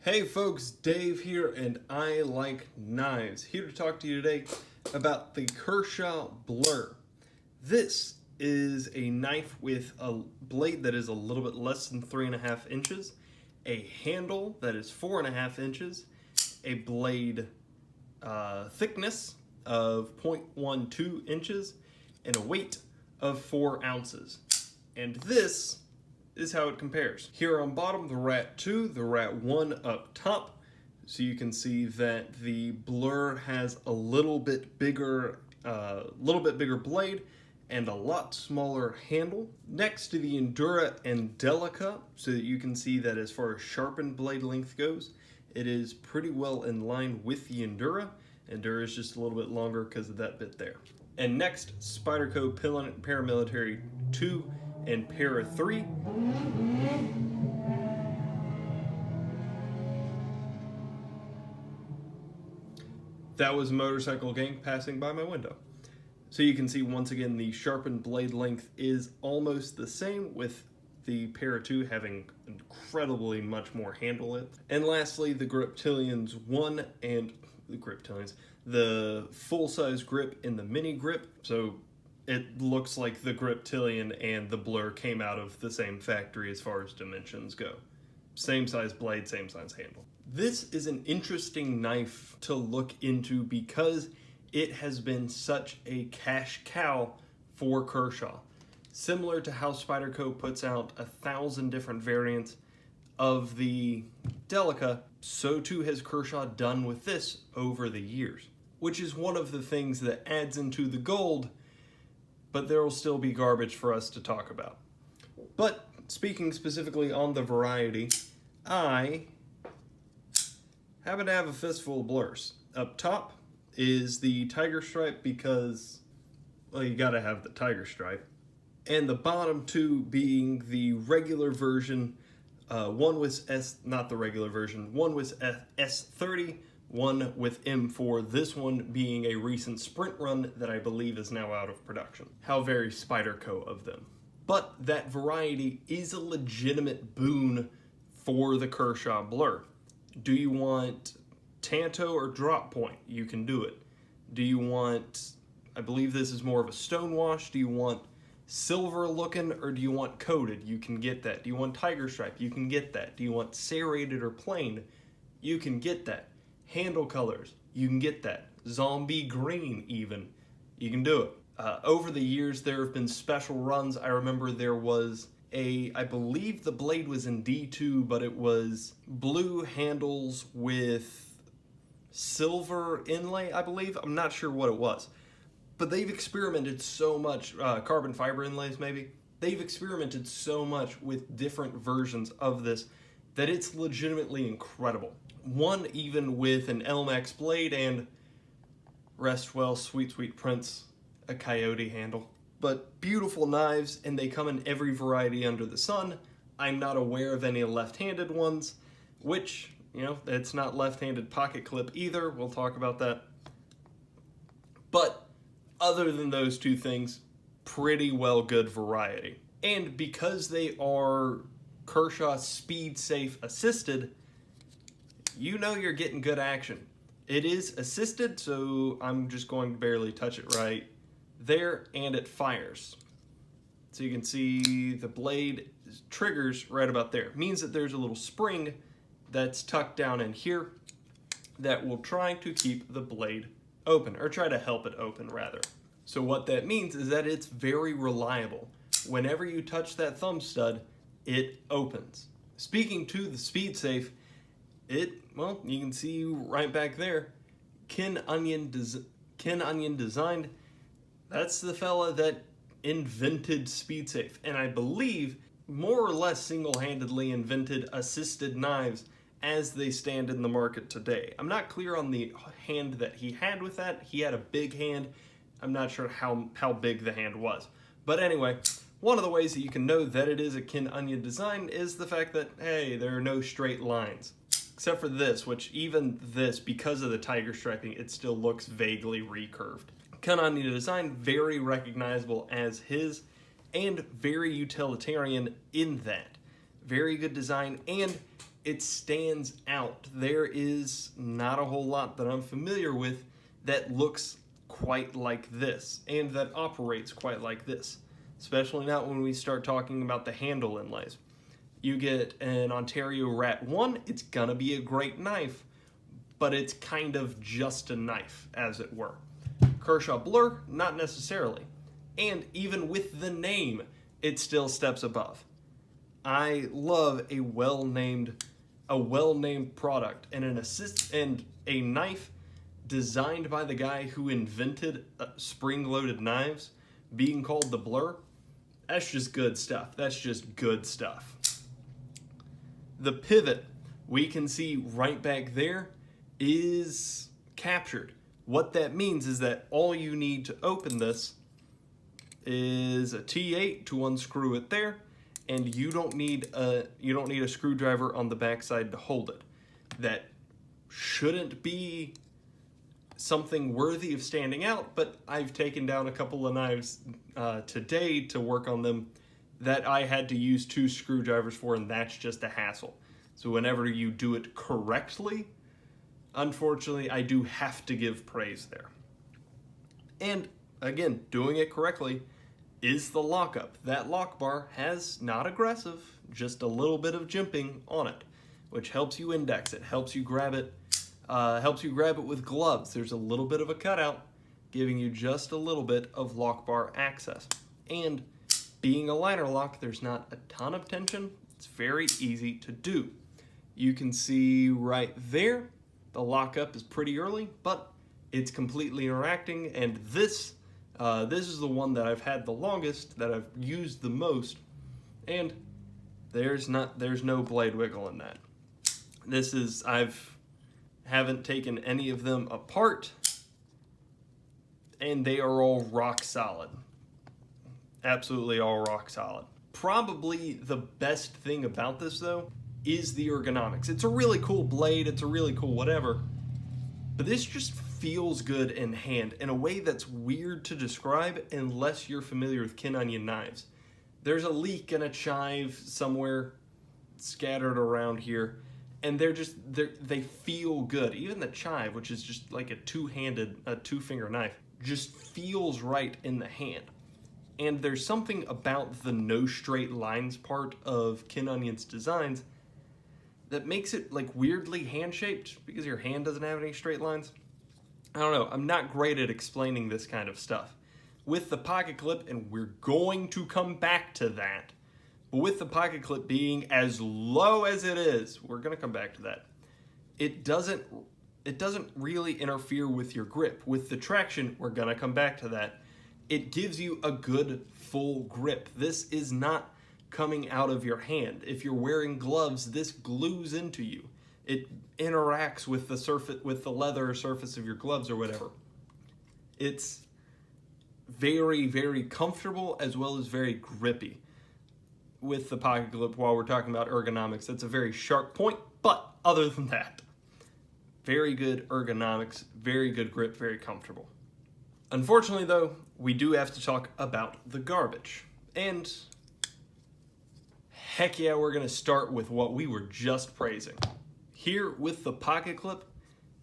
Hey folks, Dave here, and I like knives. Here to talk to you today about the Kershaw Blur. This is a knife with a blade that is a little bit less than 3.5 inches, a handle that is 4.5 inches, a blade thickness of 0.12 inches, and a weight of 4 ounces. And this is how it compares. Here on bottom, the Rat 2, the Rat 1 up top. So you can see that the Blur has a little bit bigger blade and a lot smaller handle. Next to the Endura and Delica, so that you can see that as far as sharpened blade length goes, it is pretty well in line with the Endura. Endura is just a little bit longer because of that bit there. And next, Spyderco Paramilitary 2 and Para 3. That was a motorcycle gang passing by my window. So you can see once again the sharpened blade length is almost the same, with the Para 2 having incredibly much more handle width. And lastly, the Griptilians 1 and the full-size grip and the mini grip. So it looks like the Griptilian and the Blur came out of the same factory as far as dimensions go. Same size blade, same size handle. This is an interesting knife to look into because it has been such a cash cow for Kershaw. Similar to how Spyderco puts out 1,000 different variants of the Delica, so too has Kershaw done with this over the years, which is one of the things that adds into the gold, but there will still be garbage for us to talk about. But speaking specifically on the variety, I happen to have a fistful of Blurs. Up top is the Tiger Stripe because, well, you gotta have the Tiger Stripe. And the bottom two being the regular version, one with not the regular version, one with S30, one with M4, this one being a recent sprint run that I believe is now out of production. How very Spyderco of them. But that variety is a legitimate boon for the Kershaw Blur. Do you want Tanto or drop point? You can do it. Do you want, I believe this is more of a stone wash, do you want silver looking or do you want coated? You can get that. Do you want Tiger Stripe? You can get that. Do you want serrated or plain? You can get that. Handle colors, you can get that. Zombie green even, you can do it. Over the years there have been special runs. I remember there was I believe the blade was in D2, but it was blue handles with silver inlay, I believe. I'm not sure what it was. But they've experimented so much, carbon fiber inlays maybe. They've experimented so much with different versions of this that it's legitimately incredible. One even with an LMAX blade and, rest well, sweet, sweet prince, a coyote handle. But beautiful knives, and they come in every variety under the sun. I'm not aware of any left-handed ones, which, you know, it's not left-handed pocket clip either. We'll talk about that. But other than those two things, pretty well good variety. And because they are Kershaw SpeedSafe assisted, you know you're getting good action. It is assisted, so I'm just going to barely touch it right there, and it fires. So you can see the blade triggers right about there. It means that there's a little spring that's tucked down in here that will try to keep the blade open, or try to help it open rather. So what that means is that it's very reliable. Whenever you touch that thumb stud, it opens. Speaking to the SpeedSafe, well, you can see right back there, Ken Onion Designed. That's the fella that invented SpeedSafe, and I believe more or less single-handedly invented assisted knives as they stand in the market today. I'm not clear on the hand that he had with that. He had a big hand. I'm not sure how big the hand was. But anyway, one of the ways that you can know that it is a Ken Onion design is the fact that, hey, there are no straight lines. Except for this, which even this, because of the tiger striping, it still looks vaguely recurved. Ken Onion design, very recognizable as his, and very utilitarian in that. Very good design, and it stands out. There is not a whole lot that I'm familiar with that looks quite like this and that operates quite like this, especially not when we start talking about the handle inlays. You get an Ontario Rat 1, it's gonna be a great knife, but it's kind of just a knife, as it were. Kershaw Blur, not necessarily. And even with the name, it still steps above. I love a well-named product and a knife designed by the guy who invented spring-loaded knives being called the Blur. That's just good stuff. That's just good stuff. The pivot, we can see right back there, is captured. What that means is that all you need to open this is a T8 to unscrew it there, and you don't need a screwdriver on the backside to hold it. That shouldn't be something worthy of standing out, but I've taken down a couple of knives today to work on them that I had to use 2 screwdrivers for, and that's just a hassle. So whenever you do it correctly, unfortunately, I do have to give praise there. And again, doing it correctly is the lockup. That lock bar has not aggressive, just a little bit of jimping on it, which helps you index it, helps you grab it with gloves. There's a little bit of a cutout, giving you just a little bit of lock bar access. And being a liner lock, there's not a ton of tension. It's very easy to do. You can see right there, the lockup is pretty early, but it's completely interacting, and this is the one that I've had the longest, that I've used the most, and there's no blade wiggle in that. Haven't taken any of them apart, and they are all rock solid. Absolutely all rock solid. Probably the best thing about this, though, is the ergonomics. It's a really cool blade, it's a really cool whatever, but this just feels good in hand in a way that's weird to describe unless you're familiar with kin-onion knives. There's a leak and a chive somewhere scattered around here, and they feel good. Even the chive, which is just like a two-finger knife, just feels right in the hand. And there's something about the no straight lines part of kin-onion's designs that makes it like weirdly hand-shaped because your hand doesn't have any straight lines. I don't know, I'm not great at explaining this kind of stuff. With the pocket clip, and we're going to come back to that, but with the pocket clip being as low as it is, we're gonna come back to that. It doesn't really interfere with your grip. With the traction, we're gonna come back to that. It gives you a good full grip. This is not coming out of your hand. If you're wearing gloves, this glues into you. It interacts with the surface, with the leather surface of your gloves or whatever. It's very, very comfortable as well as very grippy. With the pocket clip, while we're talking about ergonomics, that's a very sharp point, but other than that, very good ergonomics, very good grip, very comfortable. Unfortunately though, we do have to talk about the garbage. And heck yeah, we're gonna start with what we were just praising. Here with the pocket clip,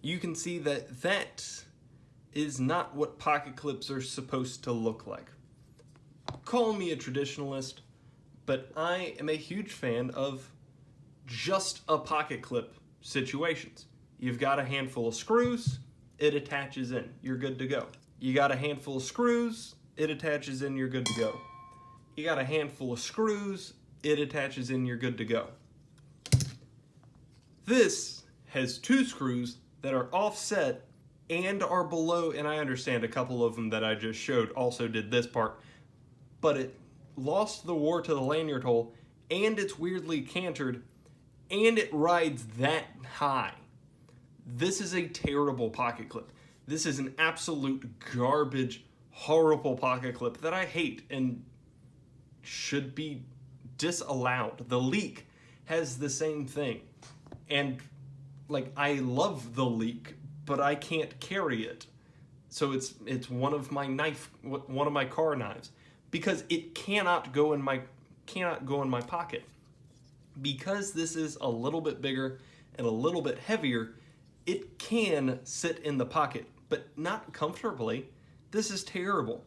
you can see that that is not what pocket clips are supposed to look like. Call me a traditionalist, but I am a huge fan of just a pocket clip situations. You've got a handful of screws, it attaches in, you're good to go. You got a handful of screws, it attaches in, you're good to go. You got a handful of screws, it attaches in, you're good to go. This has 2 screws that are offset and are below, and I understand a couple of them that I just showed also did this part, but it lost the war to the lanyard hole, and it's weirdly cantered, and it rides that high. This is a terrible pocket clip. This is an absolute garbage, horrible pocket clip that I hate and should be disallowed. The Leak has the same thing. And like, I love the Leak, but I can't carry it. So it's one of my car knives, because it cannot go in my pocket. Because this is a little bit bigger and a little bit heavier, it can sit in the pocket, but not comfortably. This is terrible.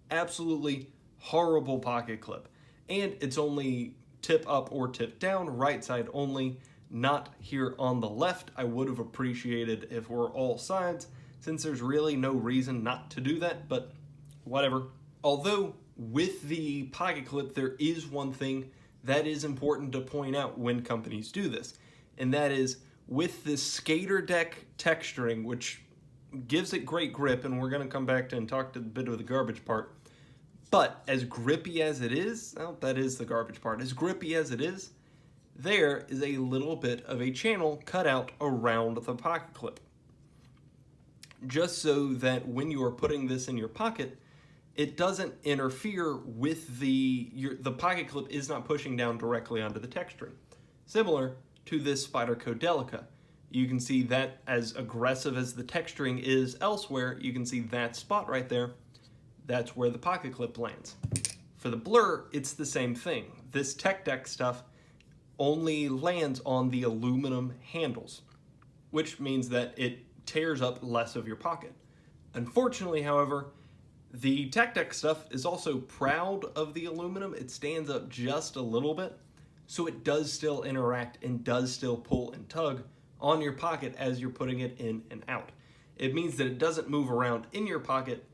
Absolutely horrible pocket clip. And it's only tip up or tip down, right side only, not here on the left. I would have appreciated if we're all sides, since there's really no reason not to do that, but whatever. Although with the pocket clip, there is one thing that is important to point out when companies do this, and that is with this Sk8er deck texturing, which gives it great grip, and we're going to come back to and talk to a bit of the garbage part, but as grippy as it is, well, that is the garbage part, as grippy as it is, there is a little bit of a channel cut out around the pocket clip, just so that when you are putting this in your pocket, it doesn't interfere with the pocket clip is not pushing down directly onto the texturing. Similar to this Spyderco Delica. You can see that as aggressive as the texturing is elsewhere, you can see that spot right there. That's where the pocket clip lands. For the blur, it's the same thing. This Tech Deck stuff only lands on the aluminum handles, which means that it tears up less of your pocket. Unfortunately, however, the Tech Deck stuff is also proud of the aluminum. It stands up just a little bit, so it does still interact and does still pull and tug on your pocket as you're putting it in and out. It means that it doesn't move around in your pocket,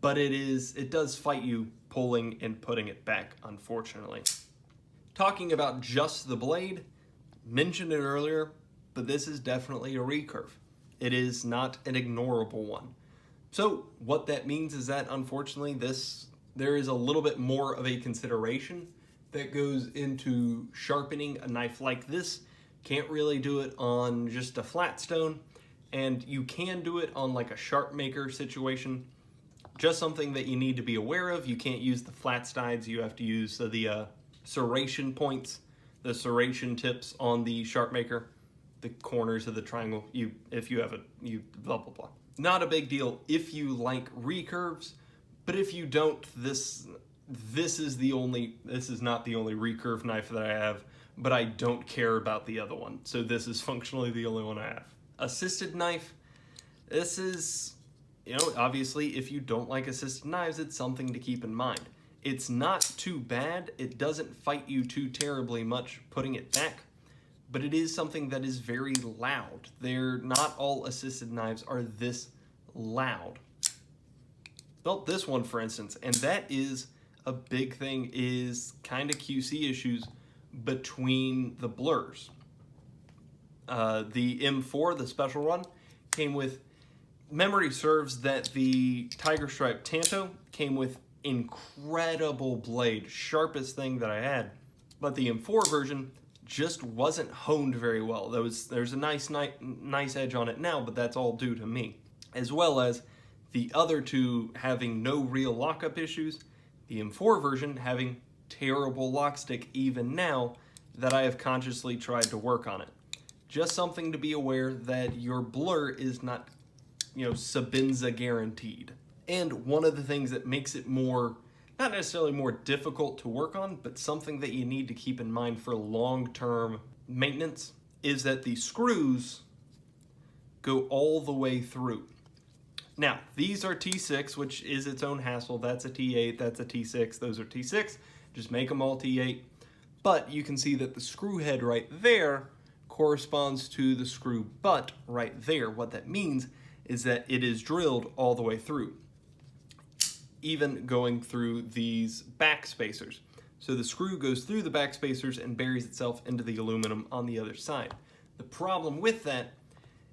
but it does fight you pulling and putting it back, unfortunately. Talking about just the blade, mentioned it earlier, but this is definitely a recurve. It is not an ignorable one. So what that means is that, unfortunately, there is a little bit more of a consideration that goes into sharpening a knife like this. Can't really do it on just a flat stone, and you can do it on like a sharp maker situation. Just something that you need to be aware of. You can't use the flat sides. You have to use the serration points, the serration tips on the sharp maker, the corners of the triangle. If you have blah blah blah. Not a big deal if you like recurves, but if you don't, this is not the only recurve knife that I have, but I don't care about the other one. So this is functionally the only one I have. Assisted knife, this is, obviously if you don't like assisted knives, it's something to keep in mind. It's not too bad. It doesn't fight you too terribly much putting it back, but it is something that is very loud. Not all assisted knives are this loud. Well, this one, for instance, and that is a big thing, is kind of QC issues between the blurs. The M4, the special run, came with, memory serves that the Tiger Stripe Tanto came with incredible blade, sharpest thing that I had, but the M4 version just wasn't honed very well. There's a nice edge on it now, but that's all due to me. As well as the other two having no real lockup issues, the M4 version having terrible lock stick even now that I have consciously tried to work on it. Just something to be aware that your blur is not, Sabinza guaranteed. And one of the things that makes it more, not necessarily more difficult to work on, but something that you need to keep in mind for long-term maintenance, is that the screws go all the way through. Now, these are T6, which is its own hassle. That's a T8, that's a T6, those are T6. Just make them all T8. But you can see that the screw head right there corresponds to the screw butt right there. What that means is that it is drilled all the way through, even going through these back spacers. So the screw goes through the back spacers and buries itself into the aluminum on the other side. The problem with that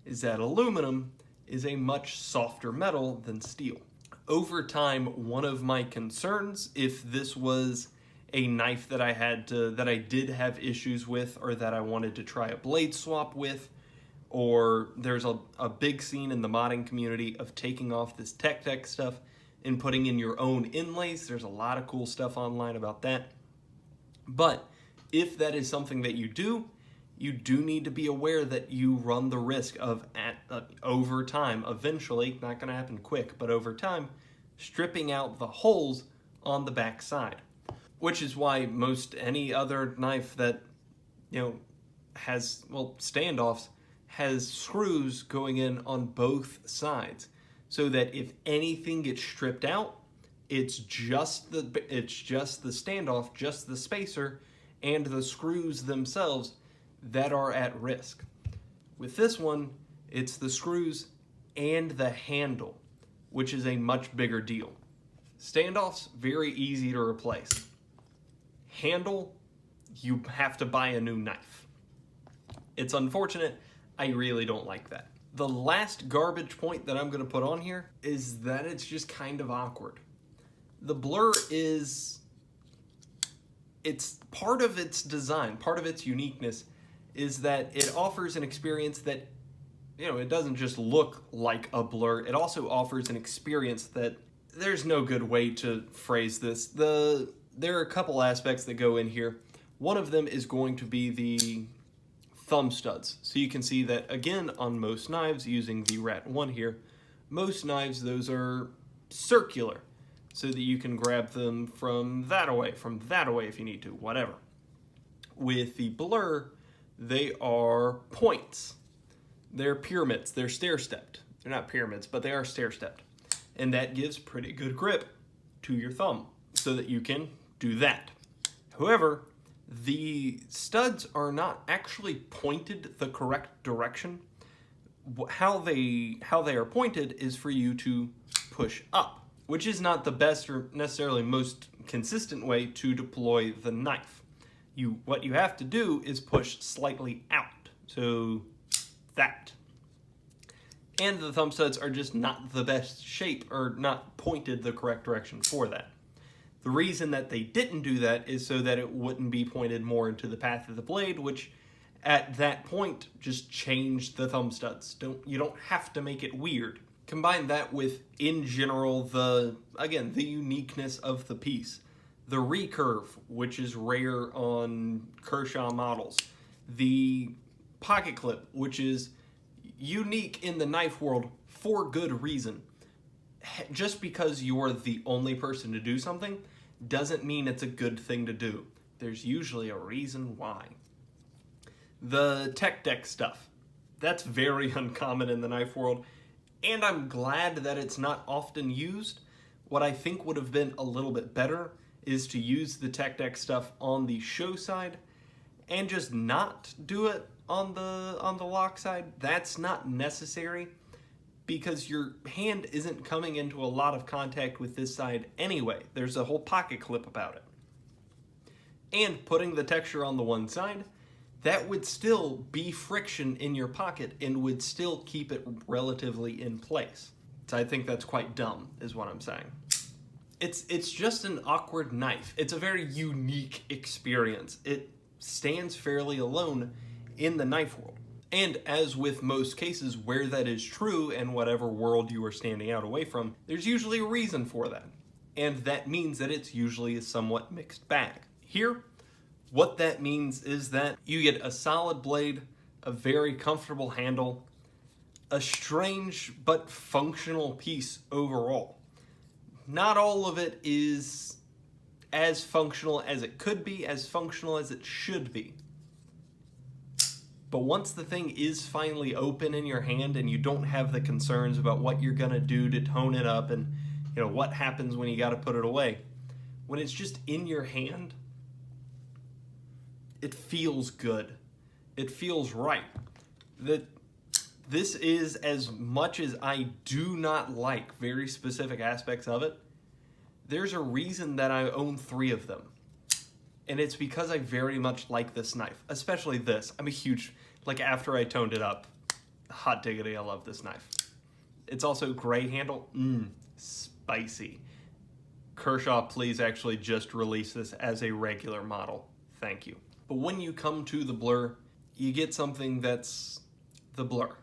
is that aluminum is a much softer metal than steel. Over time, one of my concerns, if this was a knife that I did have issues with, or that I wanted to try a blade swap with, or there's a big scene in the modding community of taking off this Tech Deck stuff and putting in your own inlays. There's a lot of cool stuff online about that. But if that is something that you do need to be aware that you run the risk of, over time, eventually, not gonna happen quick, but over time, stripping out the holes on the back side. Which is why most any other knife that has, well, standoffs, has screws going in on both sides, so that if anything gets stripped out, it's just the standoff, just the spacer, and the screws themselves that are at risk. With this one, it's the screws and the handle, which is a much bigger deal. Standoffs, very easy to replace. Handle, you have to buy a new knife. It's unfortunate. I really don't like that. The last garbage point that I'm going to put on here is that it's just kind of awkward. The blur is, it's part of its design, part of its uniqueness is that it offers an experience that, it doesn't just look like a blur. It also offers an experience that, there's no good way to phrase this. There are a couple aspects that go in here. One of them is going to be the thumb studs. So you can see that again on most knives, using the Rat 1 here, most knives, those are circular, so that you can grab them from that away if you need to, whatever. With the blur, they are points. They're pyramids, they're stair-stepped. They're not pyramids, but they are stair-stepped. And that gives pretty good grip to your thumb, so that you can do that. However, the studs are not actually pointed the correct direction. How they are pointed is for you to push up, which is not the best or necessarily most consistent way to deploy the knife. What you have to do is push slightly out, so that. And the thumb studs are just not the best shape, or not pointed the correct direction for that. The reason that they didn't do that is so that it wouldn't be pointed more into the path of the blade, which at that point just changed the thumb studs. You don't have to make it weird. Combine that with, in general, the uniqueness of the piece. The recurve, which is rare on Kershaw models. The pocket clip, which is unique in the knife world for good reason. Just because you're the only person to do something doesn't mean it's a good thing to do. There's usually a reason why. The tech deck stuff, that's very uncommon in the knife world, and I'm glad that it's not often used. What I think would have been a little bit better is to use the tech deck stuff on the show side and just not do it on the lock side. That's not necessary, because your hand isn't coming into a lot of contact with this side anyway. There's a whole pocket clip about it. And putting the texture on the one side, that would still be friction in your pocket and would still keep it relatively in place. So I think that's quite dumb, is what I'm saying. It's just an awkward knife. It's a very unique experience. It stands fairly alone in the knife world. And as with most cases where that is true, and whatever world you are standing out away from, there's usually a reason for that. And that means that it's usually a somewhat mixed bag. Here, what that means is that you get a solid blade, a very comfortable handle, a strange but functional piece overall. Not all of it is as functional as it could be, as functional as it should be. But once the thing is finally open in your hand and you don't have the concerns about what you're gonna do to tone it up and what happens when you gotta put it away, when it's just in your hand, it feels good. It feels right. This is, as much as I do not like very specific aspects of it, there's a reason that I own 3 of them. And it's because I very much like this knife, especially this. I'm a huge, after I toned it up, hot diggity, I love this knife. It's also gray handle, spicy. Kershaw, please actually just release this as a regular model. Thank you. But when you come to the blur, you get something that's the blur.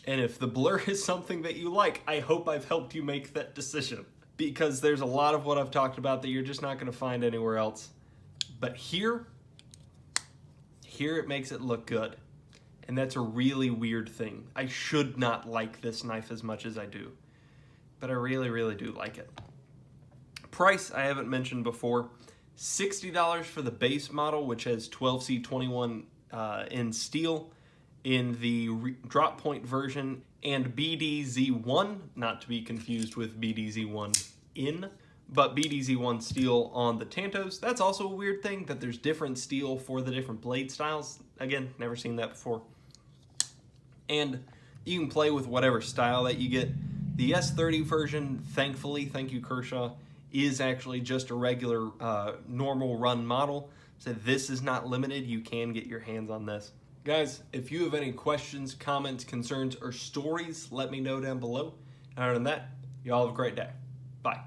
And if the blur is something that you like, I hope I've helped you make that decision. Because there's a lot of what I've talked about that you're just not gonna find anywhere else. But here it makes it look good. And that's a really weird thing. I should not like this knife as much as I do. But I really, really do like it. Price, I haven't mentioned before. $60 for the base model, which has 12C21 in steel in the drop point version, and BDZ1, not to be confused with BDZ1 in, but BDZ1 steel on the Tantos. That's also a weird thing, that there's different steel for the different blade styles. Again, never seen that before. And you can play with whatever style that you get. The S30 version, thankfully, thank you Kershaw, is actually just a regular normal run model. So this is not limited. You can get your hands on this. Guys, if you have any questions, comments, concerns, or stories, let me know down below. And other than that, y'all have a great day. Bye.